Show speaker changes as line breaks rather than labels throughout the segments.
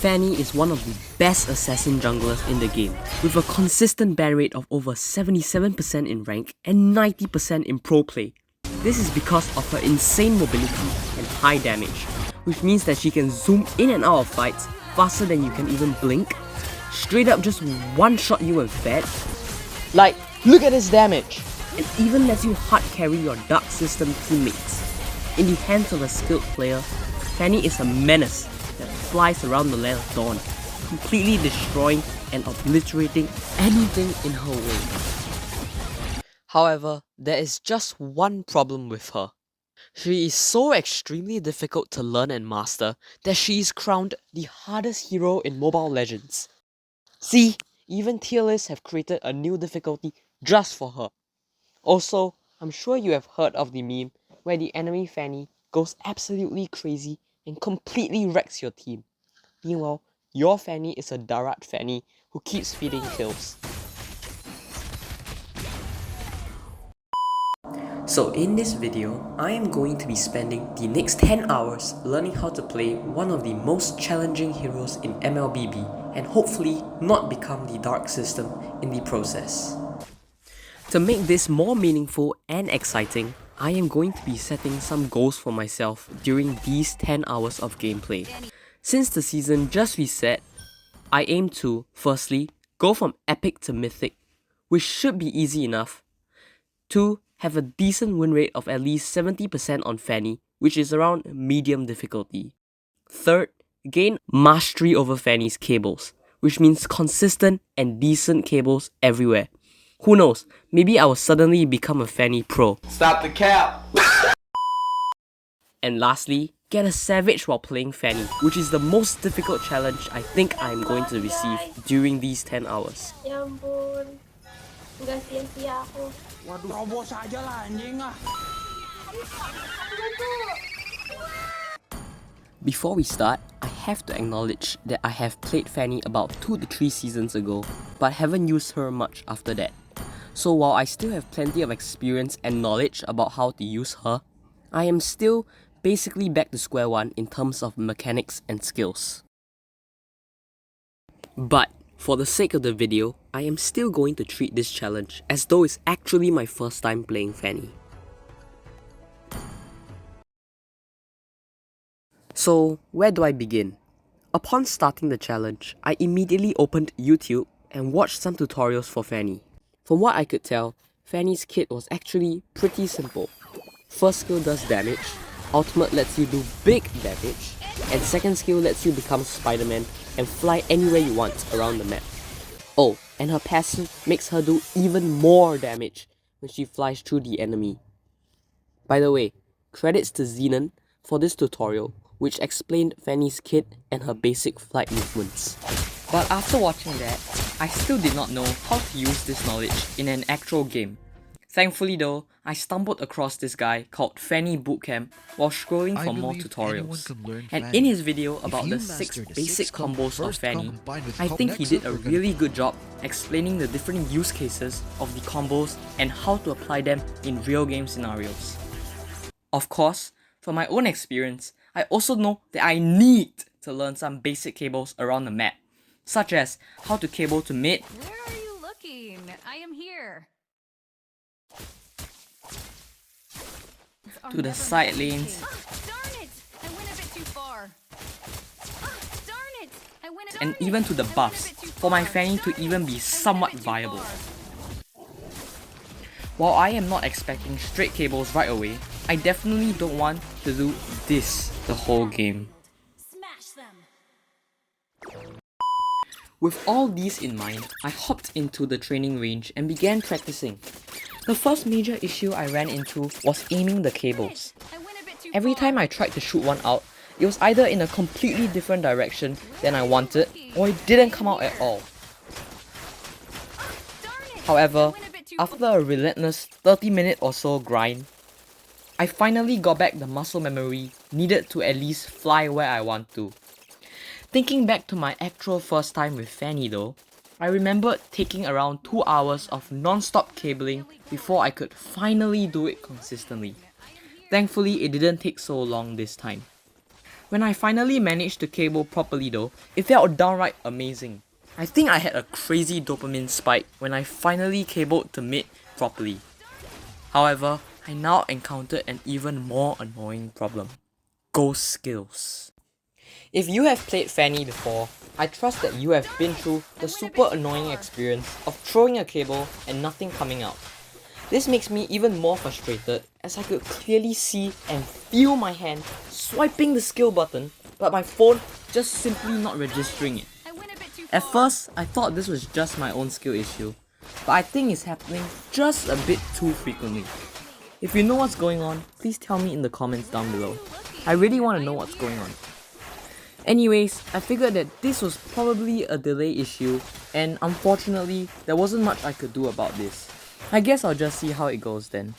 Fanny is one of the best assassin junglers in the game, with a consistent ban rate of over 77% in rank and 90% in pro play. This is because of her insane mobility and high damage, which means that she can zoom in and out of fights faster than you can even blink, straight up just one-shot you with that.
Like, look at this damage!
And even lets you hard carry your Dark System teammates. In the hands of a skilled player, Fanny is a menace that flies around the land of dawn, completely destroying and obliterating anything in her way.
However, there is just one problem with her. She is so extremely difficult to learn and master that she is crowned the hardest hero in Mobile Legends. See, even tier lists have created a new difficulty just for her. Also, I'm sure you have heard of the meme where the enemy Fanny goes absolutely crazy and completely wrecks your team. Meanwhile, your Fanny is a Darat Fanny who keeps feeding kills.
So in this video, I am going to be spending the next 10 hours learning how to play one of the most challenging heroes in MLBB and hopefully not become the Dark System in the process. To make this more meaningful and exciting, I am going to be setting some goals for myself during these 10 hours of gameplay. Since the season just reset, I aim to, firstly, go from Epic to Mythic, which should be easy enough. 2. Have a decent win rate of at least 70% on Fanny, which is around medium difficulty. 3rd, gain mastery over Fanny's cables, which means consistent and decent cables everywhere. Who knows, maybe I will suddenly become a Fanny pro.
Stop the cap!
And lastly, get a Savage while playing Fanny, which is the most difficult challenge I think I am going to receive during these 10 hours.
Ya ampun, nggak sia-sia aku.
Waduh, robos aja lah anjing ah.
Before we start, I have to acknowledge that I have played Fanny about 2 to 3 seasons ago, but haven't used her much after that. So while I still have plenty of experience and knowledge about how to use her, I am still basically back to square one in terms of mechanics and skills. But for the sake of the video, I am still going to treat this challenge as though it's actually my first time playing Fanny. So, where do I begin? Upon starting the challenge, I immediately opened YouTube and watched some tutorials for Fanny. From what I could tell, Fanny's kit was actually pretty simple. First skill does damage, ultimate lets you do big damage, and second skill lets you become Spider-Man and fly anywhere you want around the map. Oh, and her passive makes her do even more damage when she flies through the enemy. By the way, credits to Zenon for this tutorial, which explained Fanny's kit and her basic flight movements.
But after watching that, I still did not know how to use this knowledge in an actual game. Thankfully though, I stumbled across this guy called Fanny Bootcamp while scrolling for more tutorials. And in his video about the 6 basic combos of Fanny, I think he did a really good job explaining the different use cases of the combos and how to apply them in real game scenarios. Of course, from my own experience, I also know that I need to learn some basic cables around the map, such as how to cable to mid.
Where are you looking? I am here.
To the side lanes.
Darn it! I went a bit too far. Darn it! I went a
And even to the buffs, for my Fanny to even be somewhat viable. While I am not expecting straight cables right away, I definitely don't want to do this the whole game.
Smash them.
With all these in mind, I hopped into the training range and began practicing. The first major issue I ran into was aiming the cables. Every time I tried to shoot one out, it was either in a completely different direction than I wanted, or it didn't come out at all. However, after a relentless 30-minute or so grind, I finally got back the muscle memory needed to at least fly where I want to. Thinking back to my actual first time with Fanny though, I remembered taking around 2 hours of non-stop cabling before I could finally do it consistently. Thankfully, it didn't take so long this time. When I finally managed to cable properly though, it felt downright amazing. I think I had a crazy dopamine spike when I finally cabled to mid properly. However, I now encountered an even more annoying problem. Ghost skills. If you have played Fanny before, I trust that you have been through the super annoying experience of throwing a cable and nothing coming out. This makes me even more frustrated as I could clearly see and feel my hand swiping the skill button, but my phone just simply not registering it.
I went a bit too
At
far.
first, I thought this was just my own skill issue, but I think it's happening just a bit too frequently. If you know what's going on, please tell me in the comments down below. I really want to know what's going on. Anyways, I figured that this was probably a delay issue, and unfortunately, there wasn't much I could do about this. I guess I'll just see how it goes then.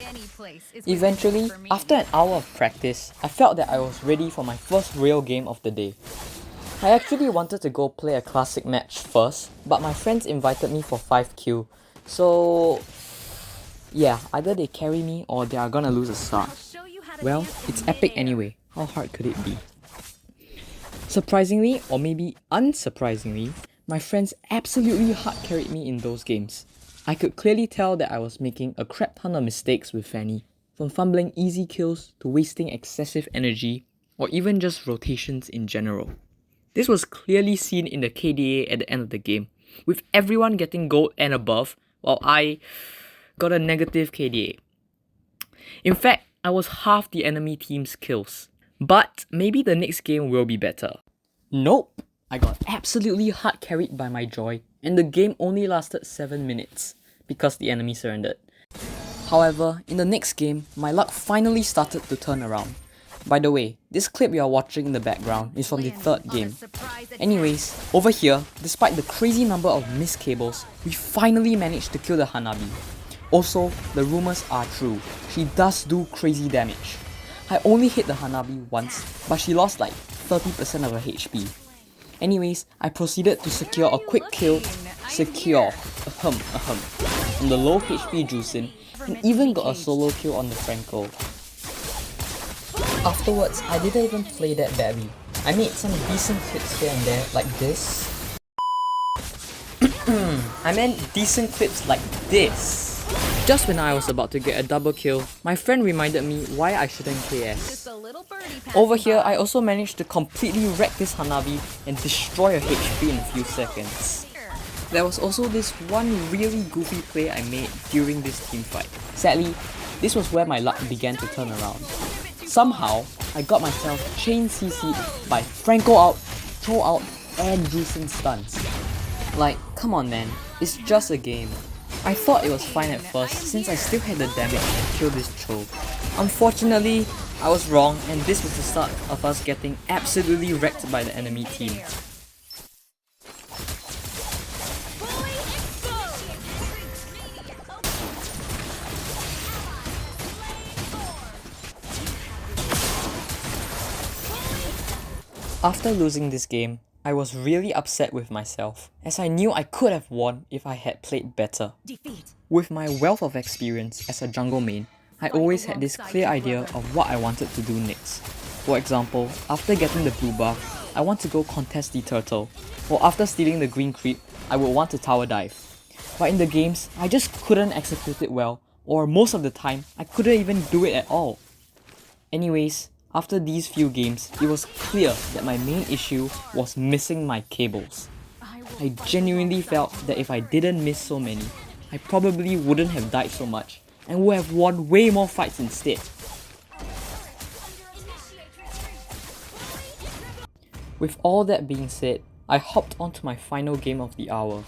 Any place is within
Eventually,
for me.
after an hour of practice, I felt that I was ready for my first real game of the day. I actually wanted to go play a classic match first, but my friends invited me for 5Q, so yeah, either they carry me or they are gonna lose a star.
I'll show you how to
Well,
dance
it's
in
epic
midair.
anyway. How hard could it be? Surprisingly, or maybe unsurprisingly, my friends absolutely hard carried me in those games. I could clearly tell that I was making a crap ton of mistakes with Fanny, from fumbling easy kills to wasting excessive energy, or even just rotations in general. This was clearly seen in the KDA at the end of the game, with everyone getting gold and above, while I got a negative KDA. In fact, I was half the enemy team's kills. But maybe the next game will be better. Nope! I got absolutely hard carried by my joy, and the game only lasted 7 minutes, because the enemy surrendered. However, in the next game, my luck finally started to turn around. By the way, this clip you are watching in the background is from the third game. Anyways, over here, despite the crazy number of missed cables, we finally managed to kill the Hanabi. Also, the rumors are true, she does do crazy damage. I only hit the Hanabi once, but she lost like 30% of her HP. Anyways, I proceeded to secure a quick kill, from the low HP Jusin, and even got a solo kill on the Franco. Afterwards, I didn't even play that badly. I made some decent clips here and there, like this. I meant decent clips like this. Just when I was about to get a double kill, my friend reminded me why I shouldn't KS.
Just a little birdie passing
Over here,
by.
I also managed to completely wreck this Hanabi and destroy her HP in a few seconds. There was also this one really goofy play I made during this team fight. Sadly, this was where my luck began to turn around. Somehow, I got myself chain CC'd by Franco out, throw out, and Jusin stuns. Like, come on man, it's just a game. I thought it was fine at first since I still had the damage to kill this troll. Unfortunately, I was wrong and this was the start of us getting absolutely wrecked by the enemy team. After losing this game, I was really upset with myself, as I knew I could have won if I had played better. With my wealth of experience as a jungle main, I always had this clear idea of what I wanted to do next. For example, after getting the blue buff, I want to go contest the turtle, or after stealing the green creep, I would want to tower dive. But in the games, I just couldn't execute it well, or most of the time, I couldn't even do it at all. Anyways, after these few games, it was clear that my main issue was missing my cables. I genuinely felt that if I didn't miss so many, I probably wouldn't have died so much and would have won way more fights instead. With all that being said, I hopped onto my final game of the hour.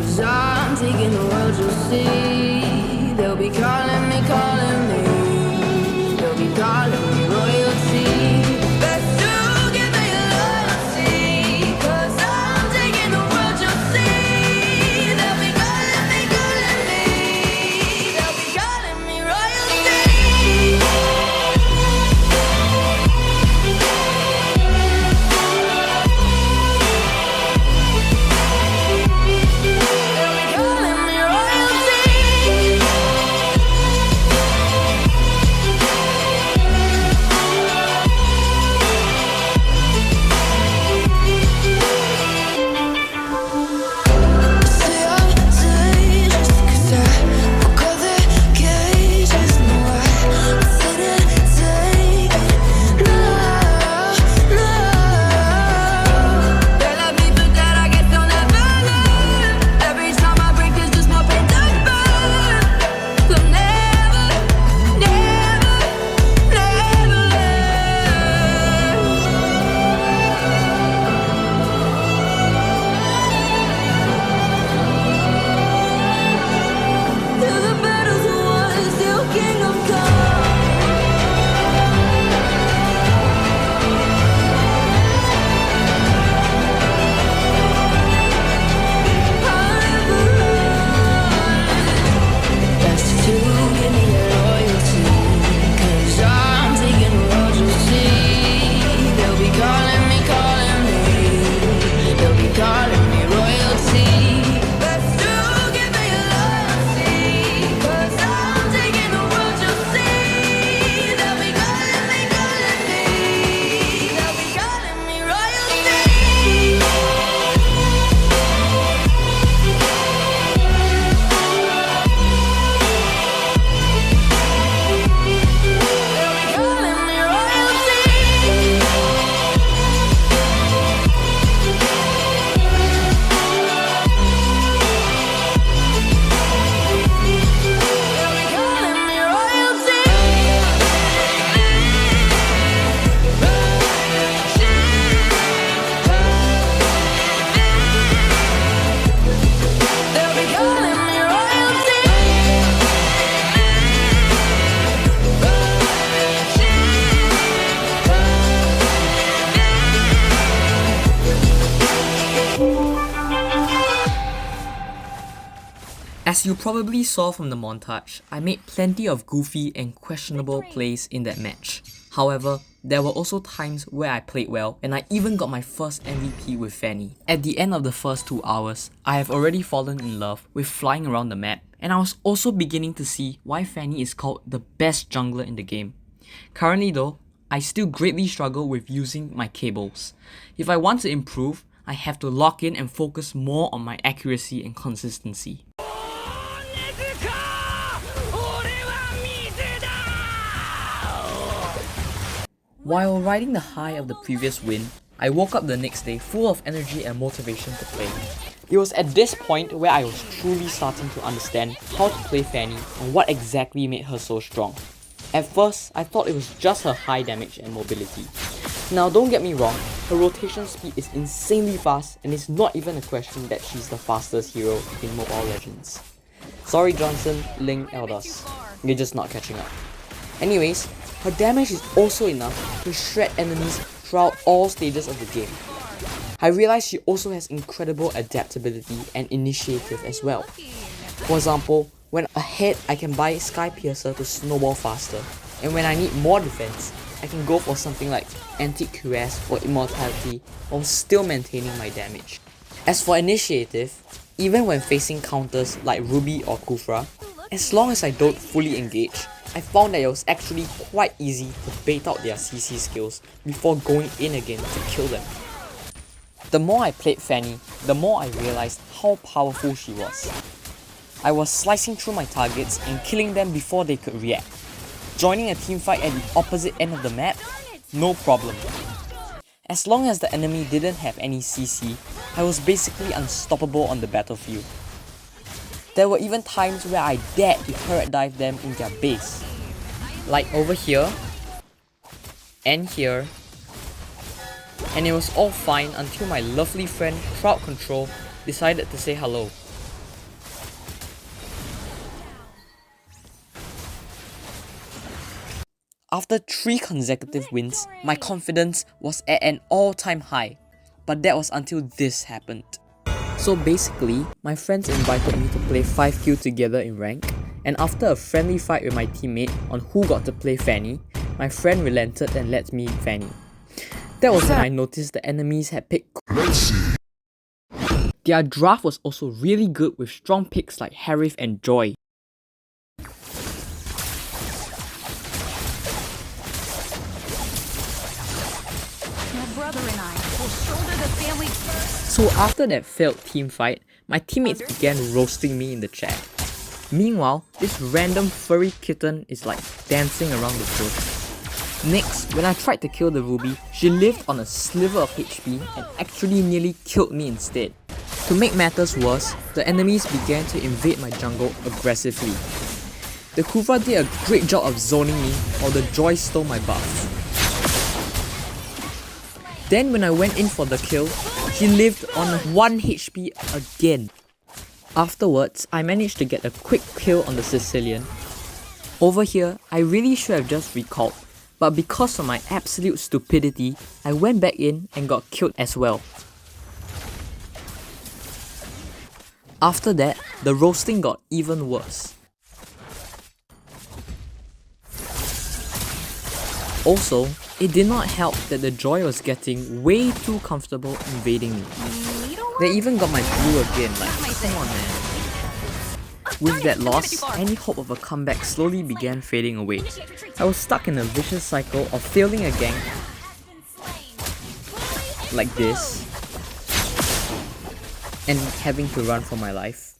'Cause I'm taking the world, you'll see. They'll be calling me, calling me. They'll be calling me royalty. Best to give me loyalty. 'Cause I'm taking the world, you'll see. They'll be calling me, calling me. They'll be calling me royalty.
As you probably saw from the montage, I made plenty of goofy and questionable plays in that match. However, there were also times where I played well and I even got my first MVP with Fanny. At the end of the first 2 hours, I have already fallen in love with flying around the map, and I was also beginning to see why Fanny is called the best jungler in the game. Currently though, I still greatly struggle with using my cables. If I want to improve, I have to lock in and focus more on my accuracy and consistency. While riding the high of the previous win, I woke up the next day full of energy and motivation to play. It was at this point where I was truly starting to understand how to play Fanny and what exactly made her so strong. At first, I thought it was just her high damage and mobility. Now don't get me wrong, her rotation speed is insanely fast and it's not even a question that she's the fastest hero in Mobile Legends. Sorry Johnson, Ling, Eldos, you're just not catching up. Anyways, her damage is also enough to shred enemies throughout all stages of the game. I realized she also has incredible adaptability and initiative as well. For example, when ahead I can buy Sky Piercer to snowball faster, and when I need more defense, I can go for something like Antique Cuirass or Immortality while still maintaining my damage. As for initiative, even when facing counters like Ruby or Kufra, as long as I don't fully engage, I found that it was actually quite easy to bait out their CC skills before going in again to kill them. The more I played Fanny, the more I realized how powerful she was. I was slicing through my targets and killing them before they could react. Joining a teamfight at the opposite end of the map? No problem. As long as the enemy didn't have any CC, I was basically unstoppable on the battlefield. There were even times where I dared to turret dive them in their base. Like over here, and here, and it was all fine until my lovely friend Crowd Control decided to say hello. After 3 consecutive wins, my confidence was at an all-time high. But that was until this happened. So basically, my friends invited me to play 5Q together in rank, and after a friendly fight with my teammate on who got to play Fanny, my friend relented and let me Fanny. That was when I noticed the enemies had picked. Their draft was also really good with strong picks like Harith and Joy.
My brother and I will shoulder the family first.
So after that failed team fight, my teammates began roasting me in the chat. Meanwhile, this random furry kitten is like dancing around the bush. Next, when I tried to kill the Ruby, she lived on a sliver of HP and actually nearly killed me instead. To make matters worse, the enemies began to invade my jungle aggressively. The Kufa did a great job of zoning me while the Joy stole my buff. Then when I went in for the kill, she lived on 1 HP again. Afterwards, I managed to get a quick kill on the Sicilian. Over here, I really should have just recalled, but because of my absolute stupidity, I went back in and got killed as well. After that, the roasting got even worse. Also, it did not help that the Joy was getting way too comfortable invading me. They even got my blue again, like come on man. With that loss, any hope of a comeback slowly began fading away. I was stuck in a vicious cycle of failing a gank like this and having to run for my life.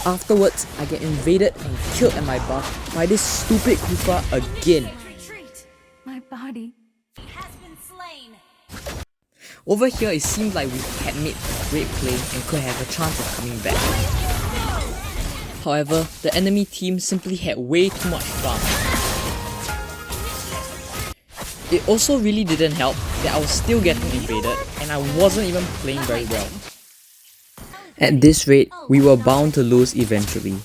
Afterwards, I get invaded and killed at my buff by this stupid Kufa again.
My body.
Over here, it seemed like we had made a great play and could have a chance of coming back. However, the enemy team simply had way too much farm. It also really didn't help that I was still getting invaded and I wasn't even playing very well. At this rate, we were bound to lose eventually.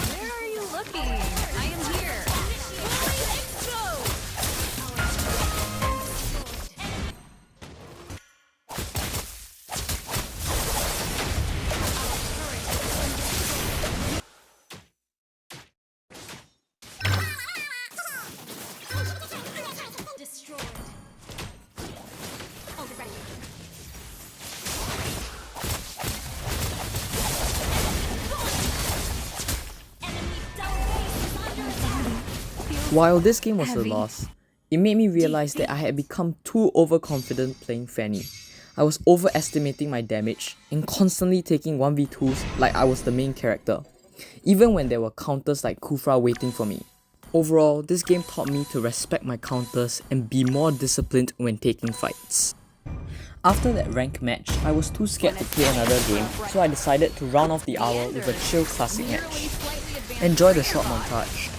Where are you looking? I am here.
While this game was a loss, it made me realize that I had become too overconfident playing Fanny. I was overestimating my damage and constantly taking 1v2s like I was the main character, even when there were counters like Kufra waiting for me. Overall, this game taught me to respect my counters and be more disciplined when taking fights. After that rank match, I was too scared to play another game, so I decided to round off the hour with a chill classic match. Enjoy the short montage.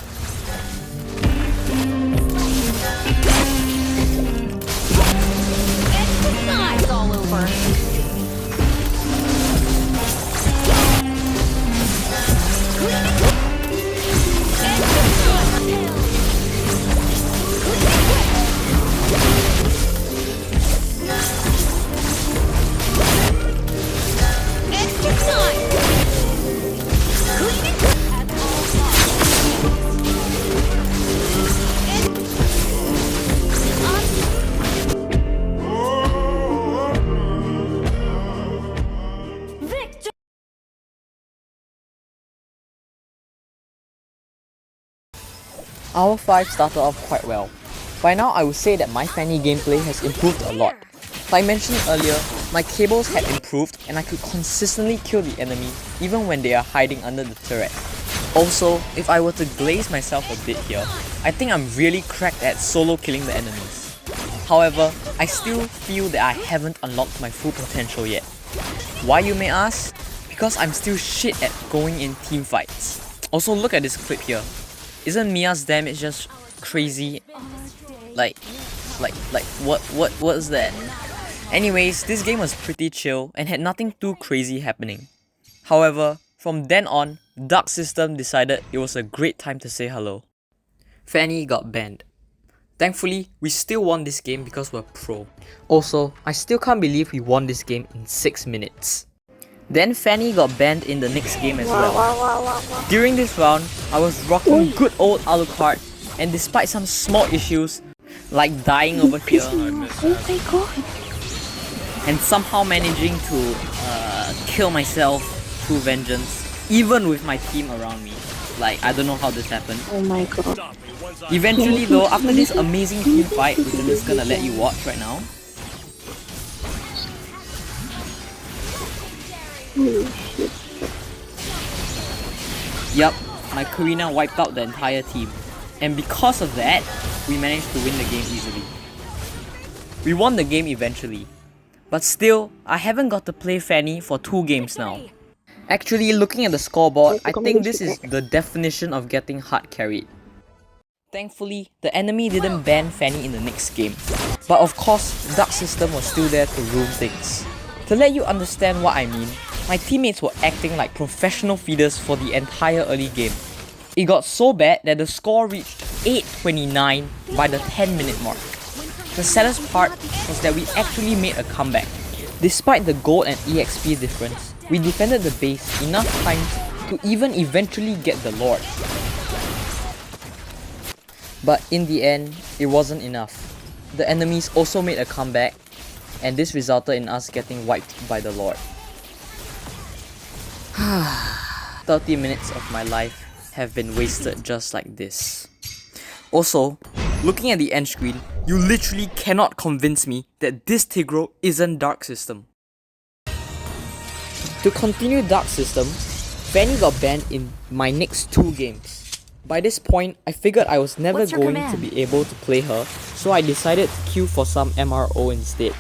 It's all over.
Hour 5 started off quite well. By now I would say that my Fanny gameplay has improved a lot. Like I mentioned earlier, my cables had improved and I could consistently kill the enemy even when they are hiding under the turret. Also, if I were to glaze myself a bit here, I think I'm really cracked at solo killing the enemies. However, I still feel that I haven't unlocked my full potential yet. Why you may ask? Because I'm still shit at going in team fights. Also look at this clip here. isn't Mia's damage just crazy? Like, what is that? Anyways, this game was pretty chill and had nothing too crazy happening. However, from then on, Dark System decided it was a great time to say hello. Fanny got banned. Thankfully, we still won this game because we're pro. Also, I still can't believe we won this game in 6 minutes. Then Fanny got banned in the next game as well. During this round, I was rocking good old Alucard, and despite some small issues, like dying over here,
Oh my god.
and somehow managing to kill myself through vengeance, even with my team around me. Like, I don't know how this happened.
Oh my god.
Eventually though, after this amazing team fight, which I'm just gonna let you watch right now, yup, my Karina wiped out the entire team. And because of that, we managed to win the game easily. We won the game eventually. But still, I haven't got to play Fanny for 2 games now. Actually, looking at the scoreboard, I think this is the definition of getting hard carried. Thankfully, the enemy didn't ban Fanny in the next game. But of course, Dark System was still there to ruin things. To let you understand what I mean, my teammates were acting like professional feeders for the entire early game. It got so bad that the score reached 8-29 by the 10-minute mark. The saddest part was that we actually made a comeback. Despite the gold and EXP difference, we defended the base enough times to even eventually get the Lord. But in the end, it wasn't enough. The enemies also made a comeback, and this resulted in us getting wiped by the Lord. 30 minutes of my life have been wasted just like this. Also, looking at the end screen, you literally cannot convince me that this Tigro isn't Dark System. To continue Dark System, Fanny got banned in my next 2 games. By this point, I figured I was never going to be able to play her, so I decided to queue for some MRO instead.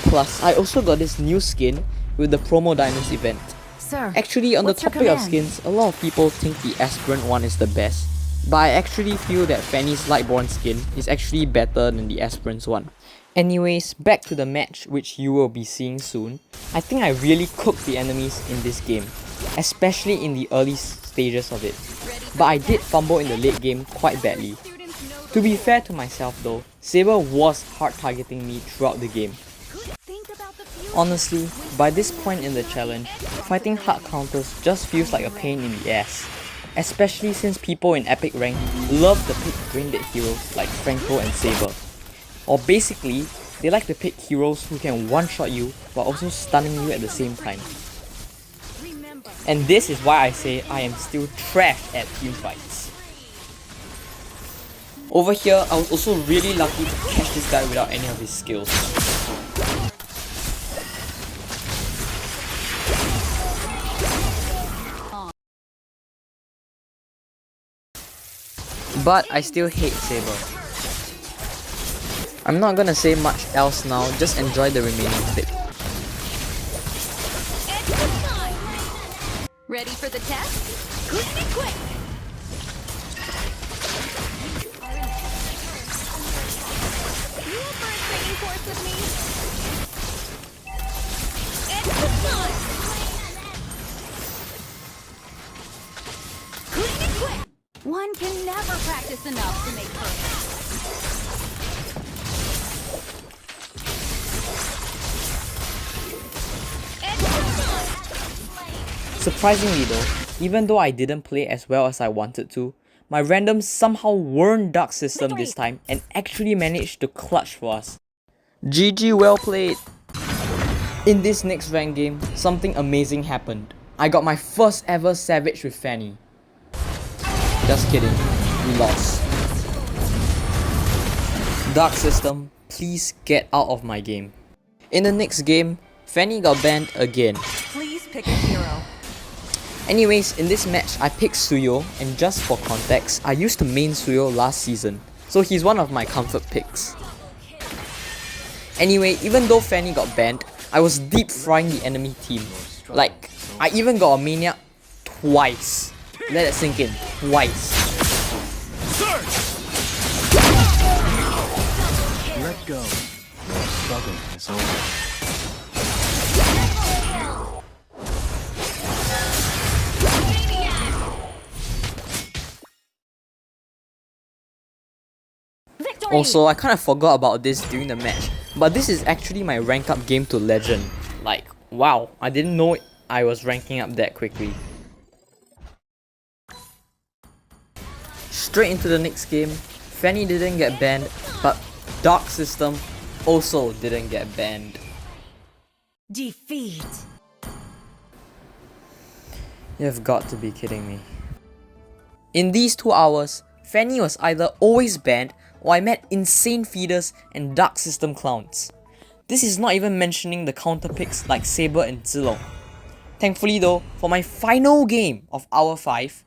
Plus, I also got this new skin with the Promo Diamonds event.
Sir,
Actually, on the topic of skins, a lot of people think the Aspirant one is the best, but I actually feel that Fanny's Lightborn skin is actually better than the Aspirant's one. Anyways, back to the match which you will be seeing soon. I think I really cooked the enemies in this game, especially in the early stages of it. But I did fumble in the late game quite badly. To be fair to myself though, Saber was hard targeting me throughout the game. Honestly, by this point in the challenge, fighting hard counters just feels like a pain in the ass. Especially since people in epic rank love to pick brain-dead heroes like Franco and Saber. Or basically, they like to pick heroes who can one-shot you while also stunning you at the same time. And this is why I say I am still trash at teamfights. Over here, I was also really lucky to catch this guy without any of his skills. But I still hate Saber. I'm not gonna say much else now, just enjoy the remaining clip.
Ready for the test? Quick and quick! You up for a training course with me? It's time! Quick and quick! One can never practice enough to make perfect.
Surprisingly though, even though I didn't play as well as I wanted to, my randoms somehow weren't Dark System this time and actually managed to clutch for us. GG, well played! In this next rank game, something amazing happened. I got my first ever Savage with Fanny. Just kidding, we lost. Dark System, please get out of my game. In the next game, Fanny got banned again.
Please pick a hero.
Anyways, in this match, I picked Suyo, and just for context, I used to main Suyo last season, so he's one of my comfort picks. Anyway, even though Fanny got banned, I was deep frying the enemy team. Like, I even got a Maniac twice. Let it sink in, twice.
struggle is over.
Also, I kind of forgot about this during the match, but this is actually my rank up game to Legend. Like, wow, I didn't know I was ranking up that quickly. Straight into the next game, Fanny didn't get banned, but Dark System also didn't get banned.
Defeat.
You've got to be kidding me. In these 2 hours, Fanny was either always banned or I met insane feeders and Dark System clowns. This is not even mentioning the counter picks like Saber and Zilong. Thankfully though, for my final game of hour 5,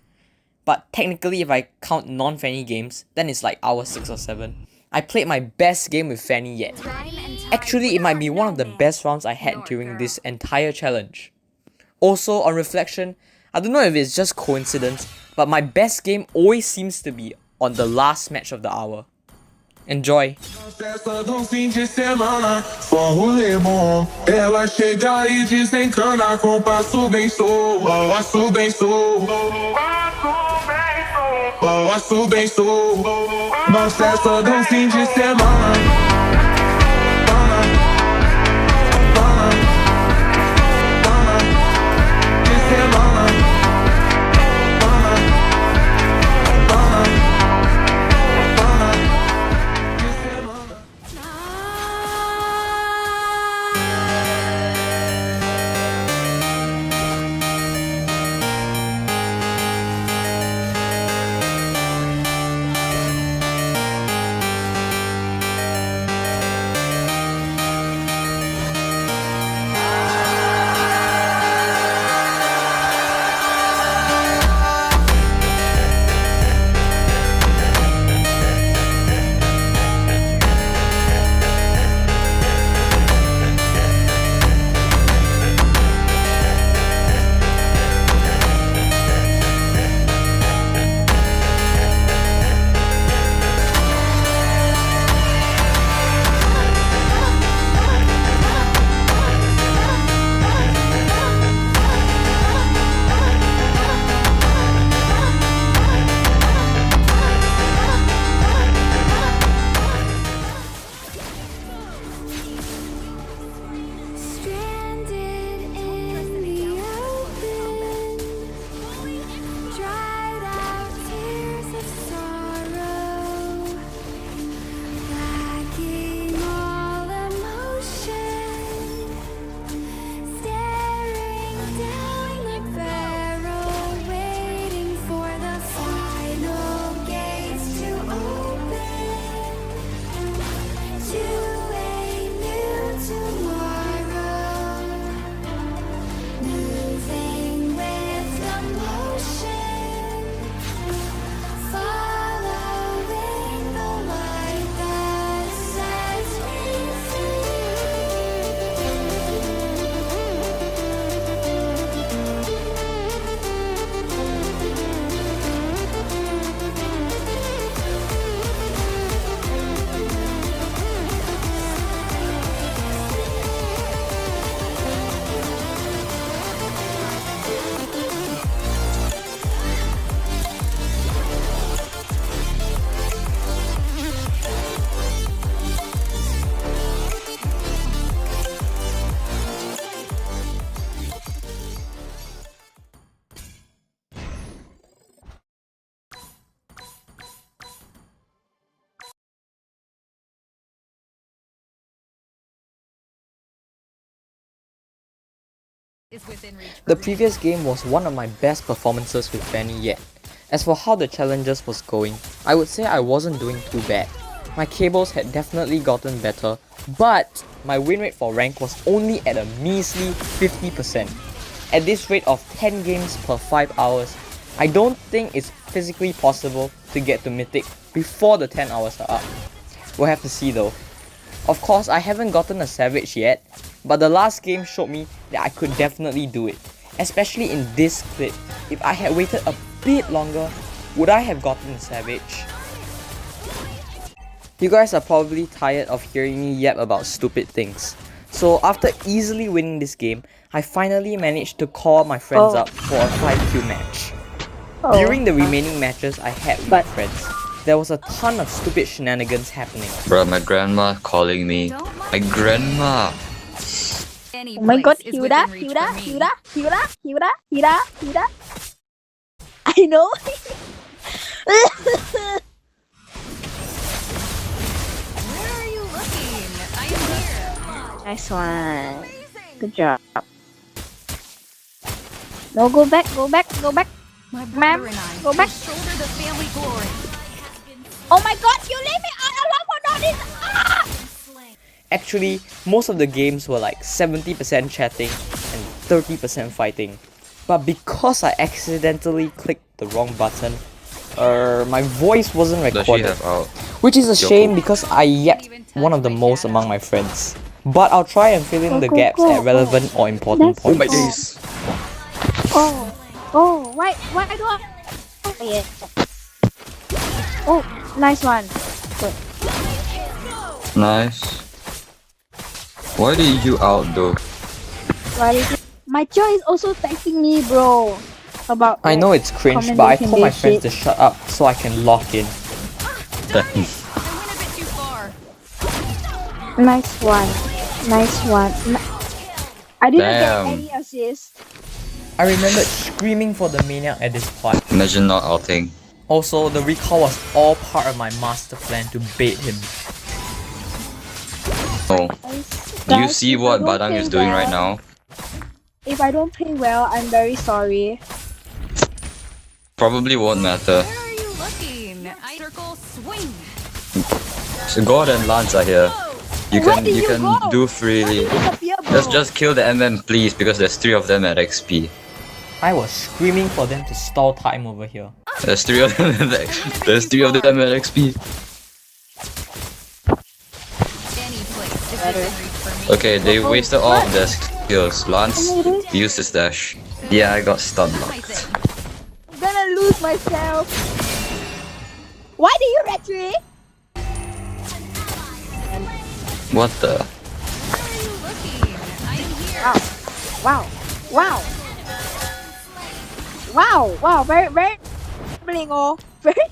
but technically if I count non-Fanny games, then it's like hour 6 or 7, I played my best game with Fanny yet. Actually, it might be one of the best rounds I had during this entire challenge. Also, on reflection, I don't know if it's just coincidence, but my best game always seems to be on the last match of the hour. Enjoy!
Festa do fim de semana, só rolê bom. Ela chega e desencana com passo bem sou, passo bem sou, passo bem sou. Na festa do fim de semana.
The previous game was one of my best performances with Fanny yet. As for how the challenges was going, I would say I wasn't doing too bad. My cables had definitely gotten better, but my win rate for rank was only at a measly 50%. At this rate of 10 games per 5 hours, I don't think it's physically possible to get to Mythic before the 10 hours are up. We'll have to see though. Of course, I haven't gotten a Savage yet, but the last game showed me that I could definitely do it. Especially in this clip. If I had waited a bit longer, would I have gotten a Savage? You guys are probably tired of hearing me yap about stupid things. So after easily winning this game, I finally managed to call my friends up for a 5Q match. During the remaining matches I had with my friends, there was a ton of stupid shenanigans happening.
Bruh, my grandma calling me. My grandma!
Oh my god, Hilda. I know.
Where are you looking? I am here.
Nice one. Good job. No, go back.
My
Ma'am,
brother and I
go back.
will shoulder the family glory.
Oh my god, you leave me out alone for no reason. Ah!
Actually, most of the games were like 70% chatting and 30% fighting. But because I accidentally clicked the wrong button, my voice wasn't
Does she
recorded.
have out?
Which is a
Yoko?
shame because I yapped one of the most among my friends. But I'll try and fill in the gaps at relevant or important
That's
Oh my
points.
days!
Oh, why do I? Oh, yeah. Oh, nice one. Good.
Nice. Why did you out though?
Why did you... My jaw is also texting me, bro. About.
I know it's cringe, but I told my friends to shut up so I can lock in.
I went a bit too far.
Nice one. I didn't
Damn.
get any assist.
I remembered screaming for the maniac at this part.
Imagine not outing.
Also, the recall was all part of my master plan to bait him.
Oh. Do you see what Badang is doing right now?
If I don't play well, I'm very sorry.
Probably won't matter.
Where are you looking? I circle swing.
So God and Lance are here. You
Where
can
did
you
you
can
go?
do freely.
Disappear, bro.
Let's just kill the MM please, because there's 3 of them at XP.
I was screaming for them to stall time over here.
There's 3 of them at XP. There's 3 of them at XP.
Any place is within reach for me.
Okay, they wasted all of their skills. Lance used his dash. Yeah, I got stun locked.
Mythic.
I'm gonna lose myself. Why do you retreat?
What the?
Where are you looking? I am here.
Wow. Very blingo. Very.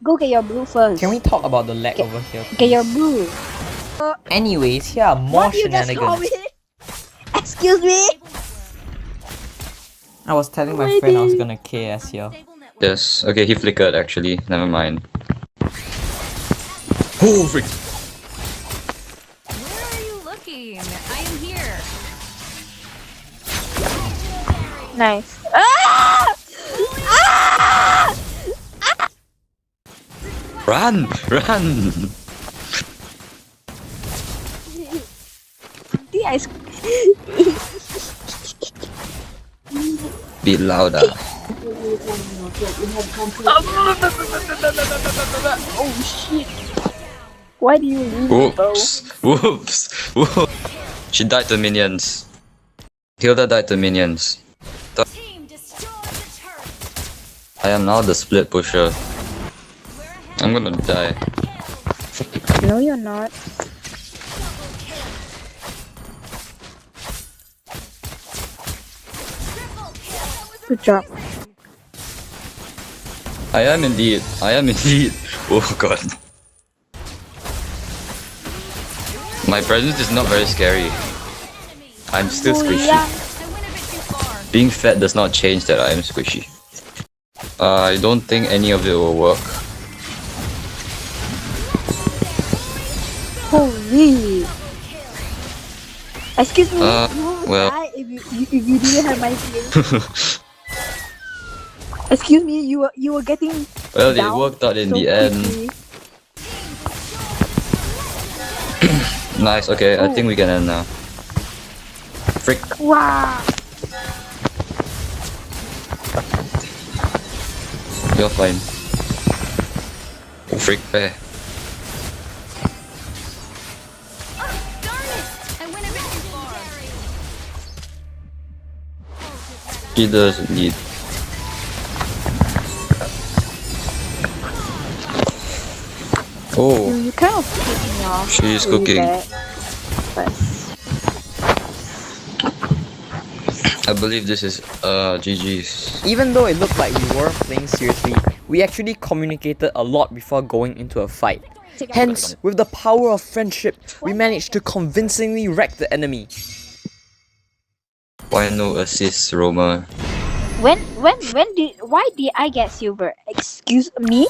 Go get your blue first.
Can we talk about the lag over here?
get your blue?
Anyways, here are more
What you just call
shenanigans.
me? Excuse me.
I was telling my friend I was gonna KS here.
Yes. Okay, he flickered actually. Never mind. Oh freak!
Where are you looking? I am here.
Nice. Ah!
Run! Be louder.
Oh shit. Why do you leave me, bro?
Whoops! She died to minions. Hilda died to minions.
Team destroy the turret.
I am now the split pusher. I'm gonna die.
No, you're not. Good job.
I am indeed. Oh god. My presence is not very scary. I'm still squishy.
I went a bit too far.
Being fat does not change that I am squishy. I don't think any of it will work.
Holy. Excuse me. You would
well.
die if you didn't have my skills. Excuse me. You were getting.
Well, it
down
worked out in
so
the end.
quickly.
Nice, okay, I think we can end now. Frick.
Wow.
You're fine. Frick there.
Darn it! I went a bit too far.
He doesn't need. Oh,
You kind of pissed me off.
she's
really
cooking.
bad, but
I believe this is GG's.
Even though it looked like we weren't playing seriously, we actually communicated a lot before going into a fight. Hence, with the power of friendship, we managed to convincingly wreck the enemy.
Why no assist, Roma?
why did I get silver? Excuse me?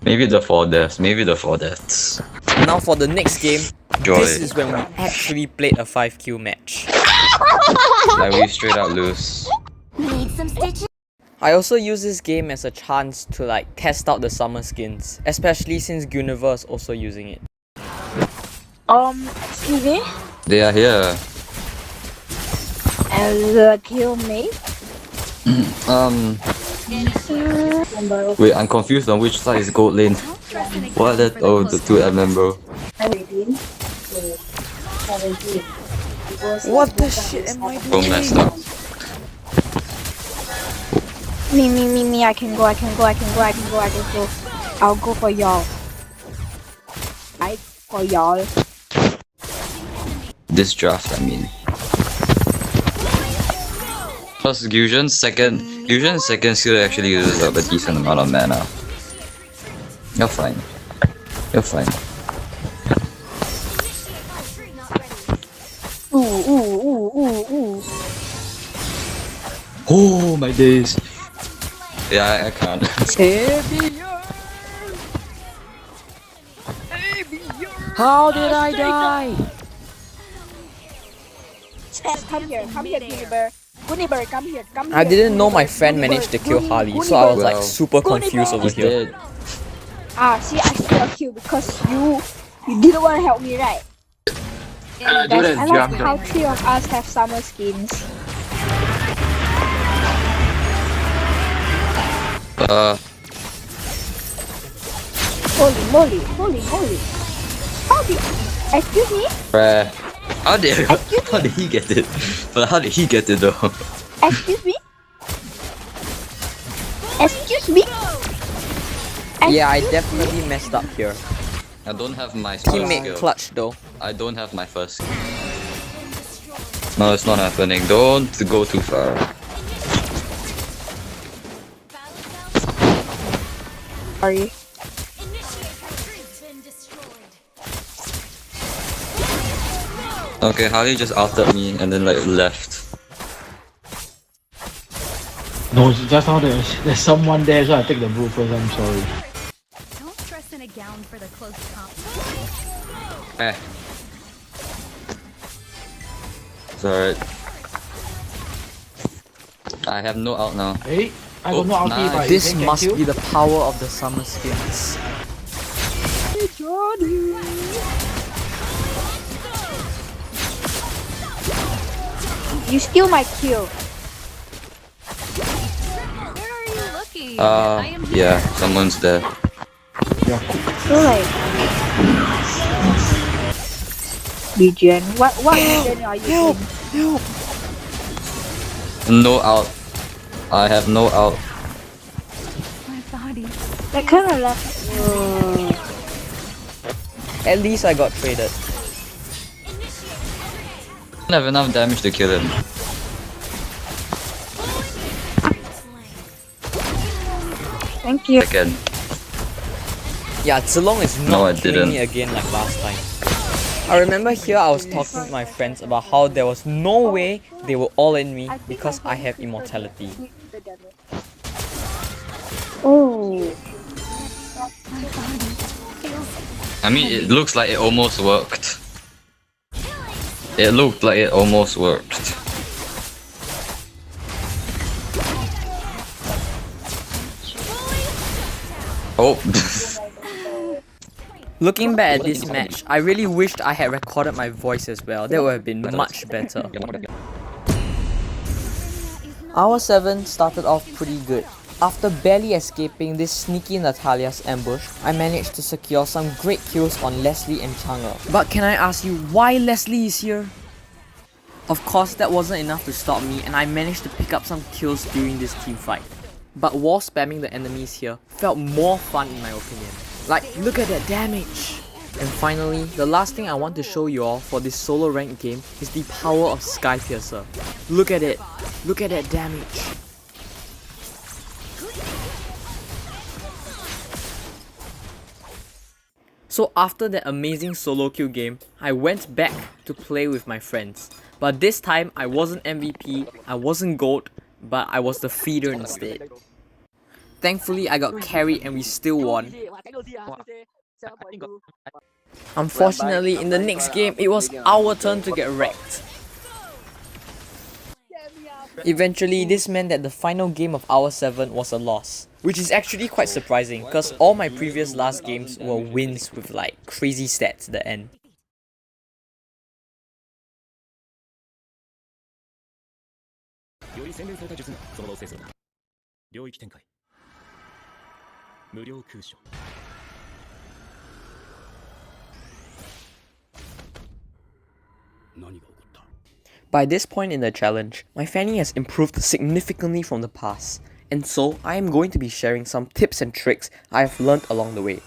Maybe the 4 deaths. Maybe the 4 deaths.
Now for the next game,
Joy.
this is when we actually played a 5-kill match.
Like we straight up lose.
Need some stitches?
I also use this game as a chance to like test out the summer skins, especially since Guinevere is also using it.
Excuse me?
They are here.
As a killmate?
Wait, I'm confused on which side is gold lane. What the? Oh, the 2 admin, bro.
What the shit am I
So
doing?
messed up.
Me, I can go. I'll go for y'all. For y'all.
This draft, I mean. Plus Fusion's second skill actually uses up a decent amount of mana. You're fine. You're fine.
Ooh.
Oh my days. Yeah, I can't.
How did I die?
Come here, Guinevere, come here.
I didn't know my friend managed to kill Harley, so I was like
Well,
super confused over
He's
here.
dead.
See, I still kill because you didn't want to help me, right? Guys, I like how 3 of us have summer skins. Holy moly. How did... Excuse me?
Bruh. How did he get it? But how did he get it though?
Excuse me? Excuse me?
Yeah, I definitely messed up here.
I don't have my first
Teammate
skill.
clutch though.
I don't have my first skill. No, it's not happening. Don't go too far.
Sorry.
Okay, Harley just ulted me and then like left.
No, just now there's someone there, so I take the blue first. I'm sorry.
Don't dress in a gown for the close comp.
Eh. It's alright. I have no ult now.
Hey, I don't know how
nice.
but
This
can
must
kill.
be the power of the summer skins.
You steal my kill.
Where are you looking? I am here.
Yeah, someone's there.
So like... Regen. What regen are you doing?
No ult. I have no ult.
My body.
That kind of left...
At least I got traded.
I don't have enough damage to kill him.
Thank you.
Again.
Yeah, Zilong is
No, I
not killing
didn't.
me again like last time. I remember here I was talking to my friends about how there was no way they were all in me because I have immortality.
Oh.
I mean, it looks like it almost worked. It looked like it almost worked. Oh.
Looking back at this match, I really wished I had recorded my voice as well. That would have been much better. Hour 7 started off pretty good. After barely escaping this sneaky Natalia's ambush, I managed to secure some great kills on Leslie and Chang'e. But can I ask you why Leslie is here? Of course, that wasn't enough to stop me, and I managed to pick up some kills during this team fight. But wall spamming the enemies here felt more fun in my opinion. Like, look at that damage! And finally, the last thing I want to show you all for this solo ranked game is the power of Sky Piercer. Look at it! Look at that damage! So after that amazing solo queue game, I went back to play with my friends. But this time, I wasn't MVP, I wasn't GOAT, but I was the feeder instead. Thankfully, I got carried and we still won. Unfortunately, in the next game, it was our turn to get wrecked. Eventually, this meant that the final game of our 7 was a loss, which is actually quite surprising because all my previous last games were wins with like crazy stats at the end. By this point in the challenge, my Fanny has improved significantly from the past, and so I am going to be sharing some tips and tricks I have learned along the way.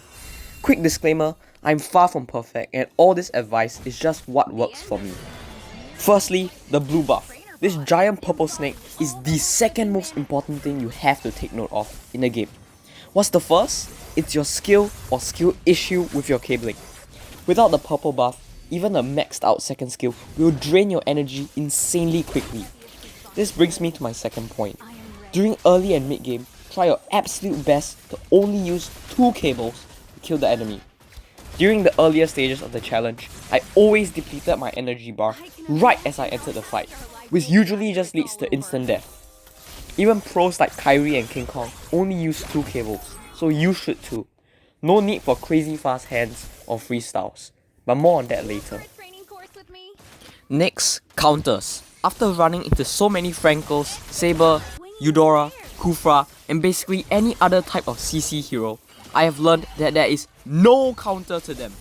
Quick disclaimer, I'm far from perfect and all this advice is just what works for me. Firstly, the blue buff. This giant purple snake is the second most important thing you have to take note of in the game. What's the first? It's your skill or skill issue with your cabling. Without the purple buff, even a maxed out second skill will drain your energy insanely quickly. This brings me to my second point. During early and mid game, try your absolute best to only use 2 cables to kill the enemy. During the earlier stages of the challenge, I always depleted my energy bar right as I entered the fight, which usually just leads to instant death. Even pros like Kyrie and King Kong only use 2 cables, so you should too. No need for crazy fast hands or freestyles, but more on that later. Next, counters. After running into so many Frankles, Saber, Eudora, Kufra, and basically any other type of CC hero, I have learned that there is no counter to them.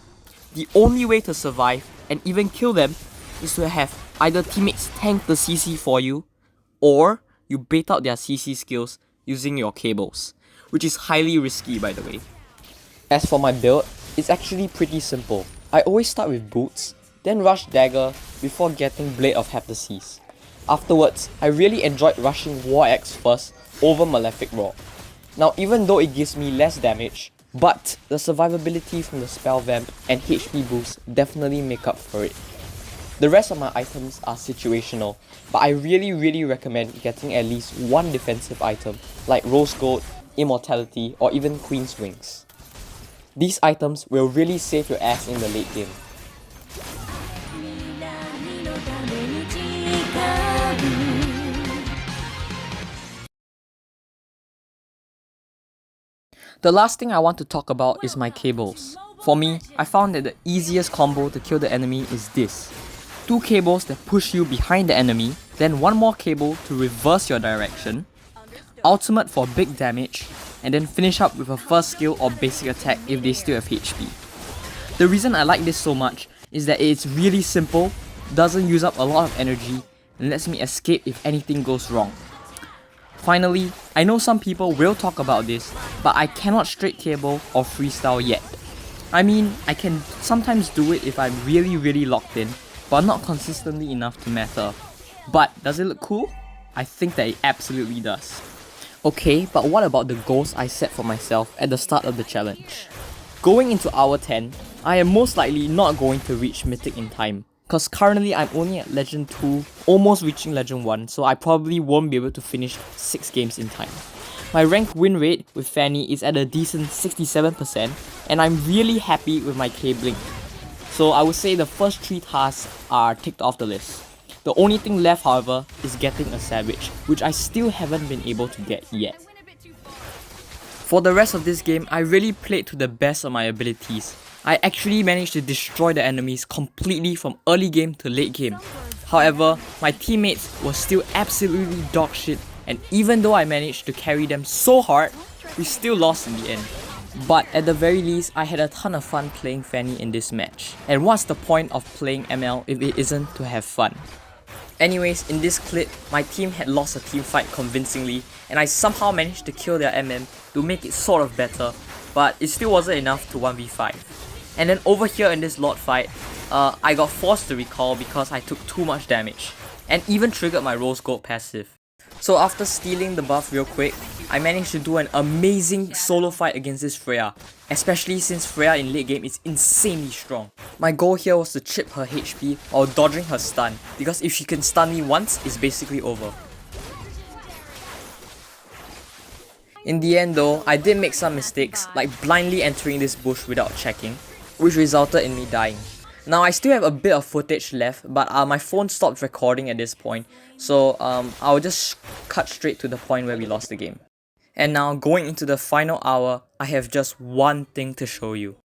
The only way to survive and even kill them is to have either teammates tank the CC for you, or you bait out their CC skills using your cables, which is highly risky by the way. As for my build, it's actually pretty simple. I always start with boots, then rush dagger before getting blade of Heptasis. Afterwards, I really enjoyed rushing War Axe first over Malefic Roar. Now even though it gives me less damage, but the survivability from the spell vamp and HP boost definitely make up for it. The rest of my items are situational, but I really recommend getting at least one defensive item like Rose Gold, Immortality, or even Queen's Wings. These items will really save your ass in the late game. The last thing I want to talk about is my cables. For me, I found that the easiest combo to kill the enemy is this. 2 cables that push you behind the enemy, then 1 more cable to reverse your direction, ultimate for big damage, and then finish up with a first skill or basic attack if they still have HP. The reason I like this so much is that it's really simple, doesn't use up a lot of energy, and lets me escape if anything goes wrong. Finally, I know some people will talk about this, but I cannot straight cable or freestyle yet. I mean, I can sometimes do it if I'm really locked in, but not consistently enough to matter. But does it look cool? I think that it absolutely does. Okay, but what about the goals I set for myself at the start of the challenge? Going into hour 10, I am most likely not going to reach Mythic in time, cause currently I'm only at Legend 2, almost reaching Legend 1, so I probably won't be able to finish 6 games in time. My rank win rate with Fanny is at a decent 67%, and I'm really happy with my cabling. So I would say the first 3 tasks are ticked off the list. The only thing left, however, is getting a Savage, which I still haven't been able to get yet. For the rest of this game, I really played to the best of my abilities. I actually managed to destroy the enemies completely from early game to late game. However, my teammates were still absolutely dog shit, and even though I managed to carry them so hard, we still lost in the end. But at the very least, I had a ton of fun playing Fanny in this match. And what's the point of playing ML if it isn't to have fun? Anyways, in this clip, my team had lost a team fight convincingly, and I somehow managed to kill their MM to make it sort of better. but it still wasn't enough to 1v5. And then over here in this Lord fight, I got forced to recall because I took too much damage, and even triggered my Rose Gold passive. So after stealing the buff real quick, I managed to do an amazing solo fight against this Freya, especially since Freya in late game is insanely strong. My goal here was to chip her HP while dodging her stun, because if she can stun me once, it's basically over. In the end though, I did make some mistakes, like blindly entering this bush without checking, which resulted in me dying. Now I still have a bit of footage left, but my phone stopped recording at this point, so I'll just cut straight to the point where we lost the game. And now, going into the final hour, I have just one thing to show you.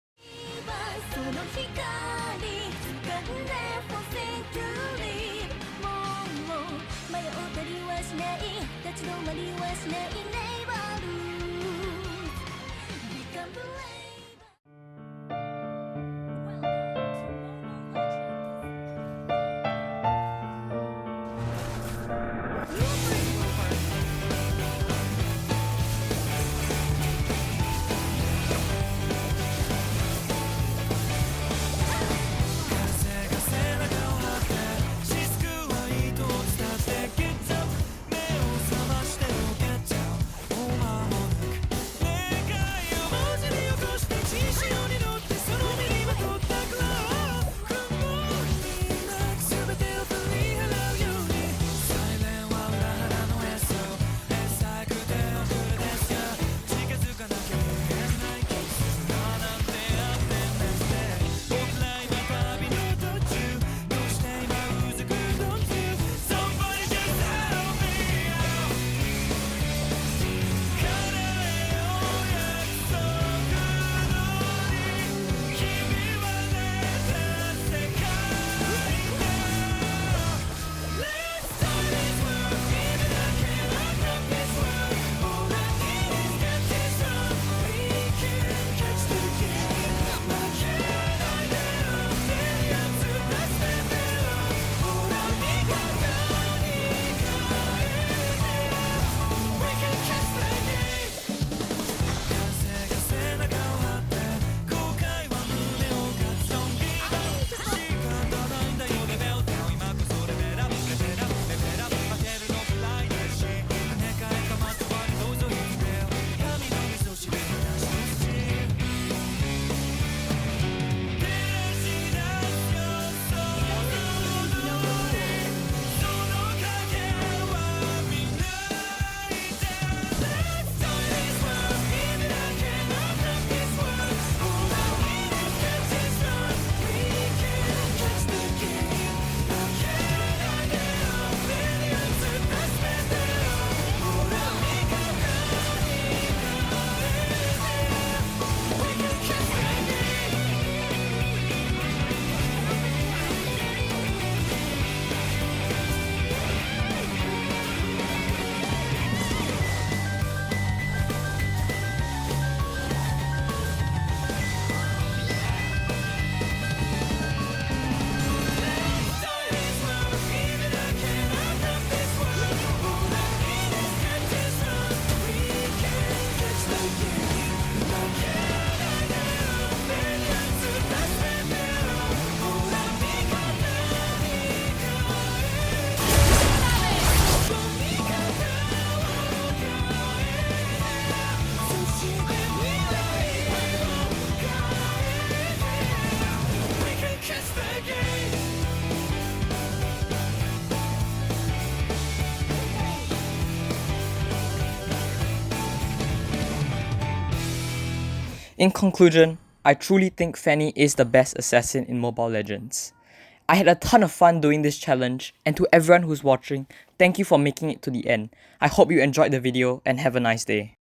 In conclusion, I truly think Fanny is the best assassin in Mobile Legends. I had a ton of fun doing this challenge, and to everyone who's watching, thank you for making it to the end. I hope you enjoyed the video and have a nice day.